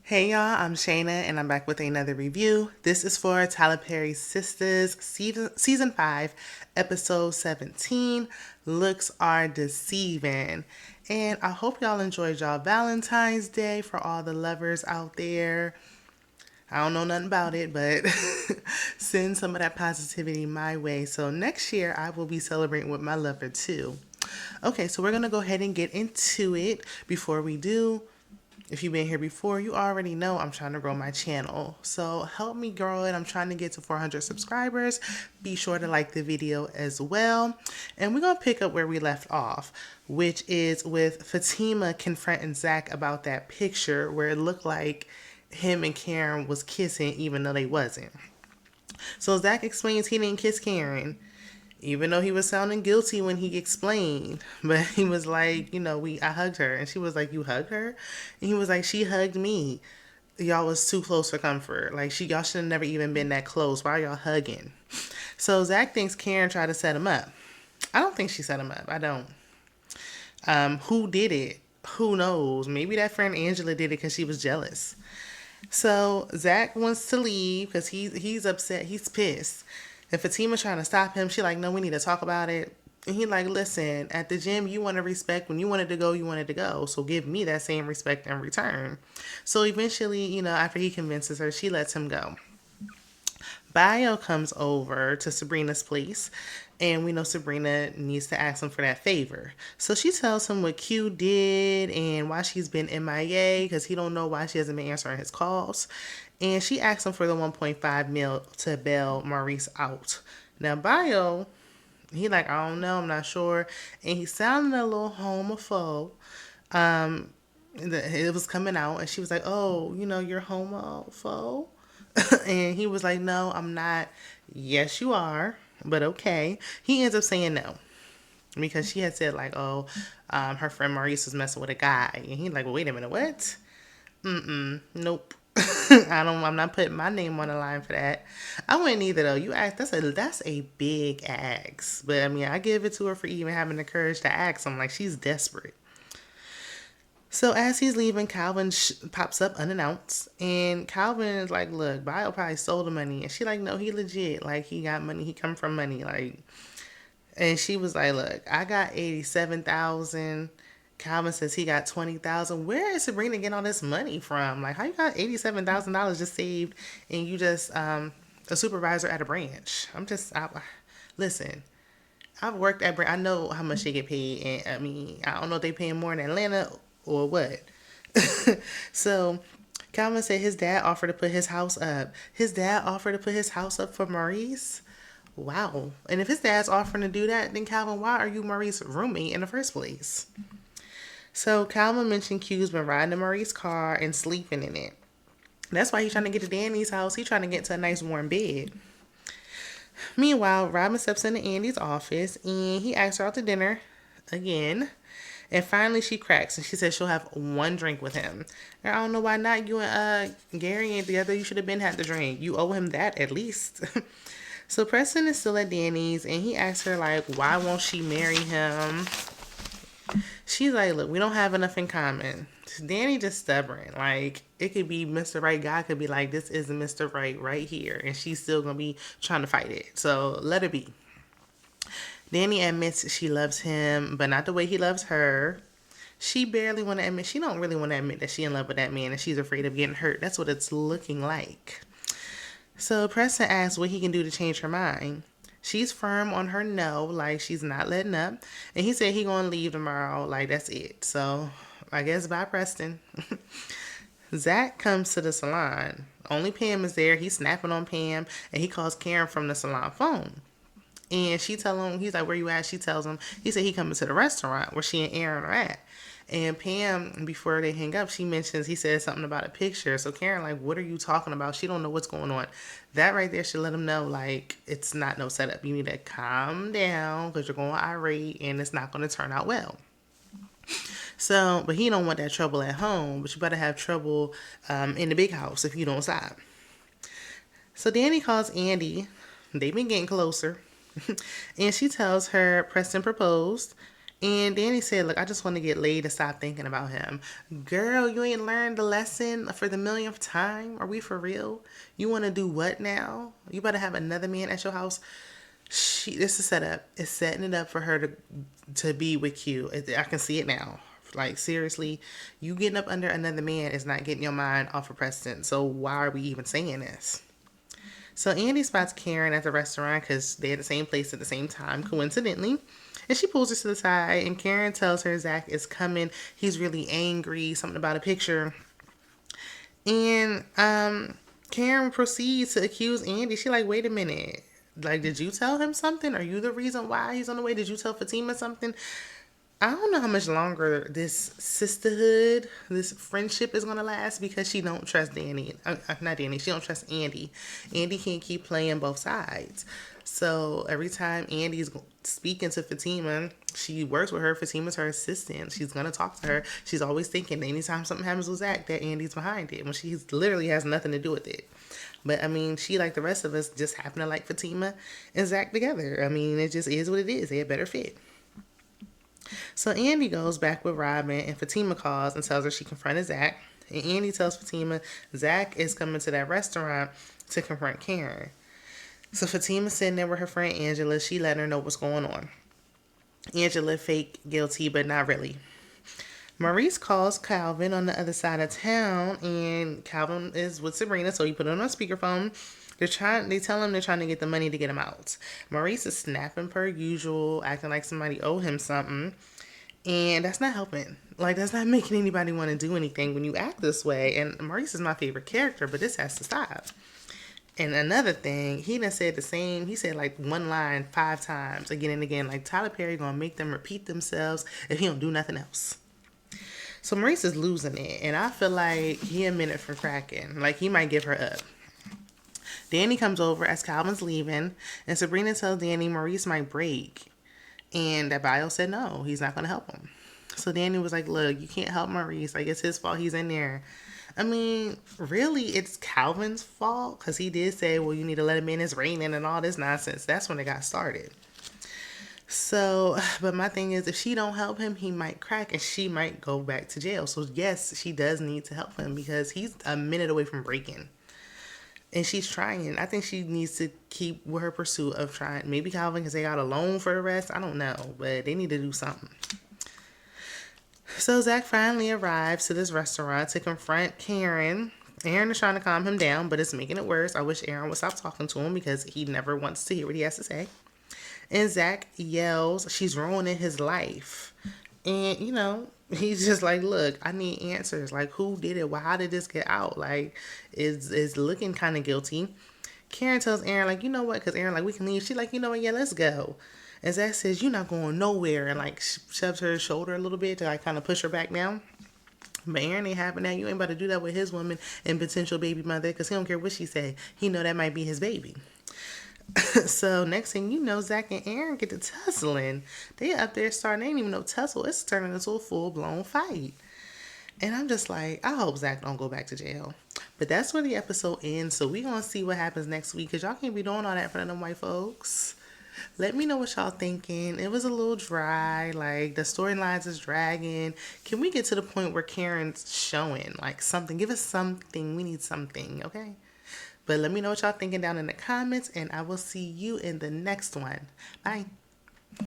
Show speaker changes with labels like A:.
A: Hey y'all, I'm Shayna and I'm back with another review. This is for Tyler Perry's Sistas season 5, episode 17. Looks are deceiving. And I hope y'all enjoyed y'all Valentine's Day for all the lovers out there. I don't know nothing about it, but send some of that positivity my way. So next year I will be celebrating with my lover too. Okay, so we're gonna go ahead and get into it. Before we do, if you've been here before, you already know I'm trying to grow my channel. So help me grow it. I'm trying to get to 400 subscribers. Be sure to like the video as well. And we're going to pick up where we left off, which is with Fatima confronting Zach about that picture where it looked like him and Karen was kissing even though they wasn't. So Zach explains he didn't kiss Karen, even though he was sounding guilty when he explained. But he was like, I hugged her. And she was like, you hugged her? And he was like, she hugged me. Y'all was too close for comfort. Like, y'all should have never even been that close. Why are y'all hugging? So Zach thinks Karen tried to set him up. I don't think she set him up. I don't. Who did it? Who knows? Maybe that friend Angela did it because she was jealous. So Zach wants to leave because he's upset. He's pissed. And Fatima's trying to stop him. She like, no, we need to talk about it. And he like, listen, at the gym, you want to respect. When you wanted to go, you wanted to go. So give me that same respect in return. So eventually, after he convinces her, she lets him go. Bio comes over to Sabrina's place, and we know Sabrina needs to ask him for that favor. So she tells him what Q did and why she's been MIA because he don't know why she hasn't been answering his calls. And she asks him for the 1.5 mil to bail Maurice out. Now Bio, he like, I don't know, I'm not sure, and he sounded a little homophobe. It was coming out, and she was like, "Oh, you're homophobe," and he was like, "No, I'm not." Yes, you are, but okay. He ends up saying no because she had said like, "Oh, her friend Maurice was messing with a guy," and he like, well, "Wait a minute, what? Nope." I'm not putting my name on the line for that. I wouldn't either though. You ask, that's a big ask. But I mean, I give it to her for even having the courage to ask. I'm like, she's desperate. So as he's leaving, Calvin pops up unannounced, and Calvin is like, "Look, Bio probably stole the money," and she like, "No, he legit. Like he got money. He come from money. Like." And she was like, "Look, I got 87,000. Calvin says he got 20,000. Where is Sabrina getting all this money from? Like, how you got $87,000 just saved, and you just a supervisor at a branch? Listen. I've worked at branch. I know how much they get paid, and I mean, I don't know if they paying more in Atlanta or what." So Calvin said his dad offered to put his house up. His dad offered to put his house up for Maurice. Wow. And if his dad's offering to do that, then Calvin, why are you Maurice's roommate in the first place? So Calvin mentioned Q's been riding in Maurice's car and sleeping in it. That's why he's trying to get to Dani's house. He's trying to get to a nice warm bed. Meanwhile, Robin steps into Andi's office and he asks her out to dinner again. And finally, she cracks and she says she'll have one drink with him. And I don't know why not. You and Gary ain't together. You should have been had the drink. You owe him that at least. So Preston is still at Dani's and he asks her like, why won't she marry him? She's like, look, we don't have enough in common. Dani just stubborn. Like, it could be Mr. Right. God could be like, this isn't Mr. Right here. And she's still going to be trying to fight it. So let it be. Dani admits she loves him, but not the way he loves her. She barely want to admit, she don't really want to admit that she in love with that man and she's afraid of getting hurt. That's what it's looking like. So Preston asks what he can do to change her mind. She's firm on her no, like she's not letting up. And he said he gonna leave tomorrow, like that's it. So I guess bye Preston. Zach comes to the salon. Only Pam is there. He's snapping on Pam and he calls Karen from the salon phone. And she tell him, he's like, where you at? She tells him, he said he coming to the restaurant where she and Aaron are at. And Pam, before they hang up, she mentions, he said something about a picture. So Karen, like, what are you talking about? She don't know what's going on. That right there should let him know, like, it's not no setup. You need to calm down because you're going irate and it's not going to turn out well. So, but he don't want that trouble at home, but you better have trouble in the big house if you don't stop. So Dani calls Andi. They've been getting closer. And she tells her Preston proposed And Dani said, look, I just want to get laid and stop thinking about him. Girl, you ain't learned the lesson for the millionth time? Are we for real? You want to do what now? You better have another man at your house. This is set up. It's setting it up for her to be with you. I can see it now. Like, seriously, you getting up under another man is not getting your mind off of Preston. So why are we even saying this? So Andi spots Karen at the restaurant because they're at the same place at the same time, coincidentally. And she pulls her to the side, and Karen tells her Zach is coming. He's really angry, something about a picture. And Karen proceeds to accuse Andi. She like, wait a minute. Like, did you tell him something? Are you the reason why he's on the way? Did you tell Fatima something? I don't know how much longer this sisterhood, this friendship is gonna last because she don't trust Dani. Not Dani. She don't trust Andi. Andi can't keep playing both sides. So every time Andi's speaking to Fatima, she works with her. Fatima's her assistant. She's gonna talk to her. She's always thinking anytime something happens with Zach that Andi's behind it when she literally has nothing to do with it. But I mean, she, like the rest of us, just happen to like Fatima and Zach together. I mean, it just is what it is. They a better fit. So Andi goes back with Robin, and Fatima calls and tells her she confronted Zach. And Andi tells Fatima Zach is coming to that restaurant to confront Karen. So Fatima's sitting there with her friend Angela. She letting her know what's going on. Angela fake guilty, but not really. Maurice calls Calvin on the other side of town, and Calvin is with Sabrina, so he put it on speakerphone. They tell him they're trying to get the money to get him out. Maurice is snapping per usual, acting like somebody owe him something. And that's not helping. Like, that's not making anybody want to do anything when you act this way. And Maurice is my favorite character, but this has to stop. And another thing, he done said the same. He said like one line 5 times again and again. Like, Tyler Perry gonna make them repeat themselves if he don't do nothing else. So Maurice is losing it. And I feel like he a minute from cracking. Like, he might give her up. Dani comes over as Calvin's leaving, and Sabrina tells Dani Maurice might break. And that bio said no, he's not going to help him. So Dani was like, look, you can't help Maurice. Like, it's his fault he's in there. I mean, really, it's Calvin's fault because he did say, well, you need to let him in, it's raining and all this nonsense. That's when it got started. So, but my thing is, if she don't help him, he might crack and she might go back to jail. So yes, she does need to help him because he's a minute away from breaking. And she's trying. I think she needs to keep with her pursuit of trying. Maybe Calvin can stay out alone for the rest. I don't know. But they need to do something. So Zach finally arrives to this restaurant to confront Karen. Aaron is trying to calm him down, but it's making it worse. I wish Aaron would stop talking to him because he never wants to hear what he has to say. And Zach yells, she's ruining his life. And, you know, he's just like, look, I need answers. Like, who did it? Why? How did this get out? Like, is looking kind of guilty. Karen tells Aaron, like, you know what? Because Aaron, like, we can leave. She's like, you know what? Yeah, let's go. And Zach says, you're not going nowhere. And, like, shoves her shoulder a little bit to, like, kind of push her back down. But Aaron ain't having that. You ain't about to do that with his woman and potential baby mother because he don't care what she say. He know that might be his baby. So next thing you know, Zach and Aaron get to tussling. They up there starting, they ain't even no tussle. It's turning into a full-blown fight. And I'm just like, I hope Zach don't go back to jail. But that's where the episode ends. So we gonna see what happens next week. Because y'all can't be doing all that in front of them white folks. Let me know what y'all thinking. It was a little dry. Like, the storylines is dragging. Can we get to the point where Karen's showing? Like, something. Give us something. We need something, okay? But let me know what y'all thinking down in the comments, and I will see you in the next one. Bye.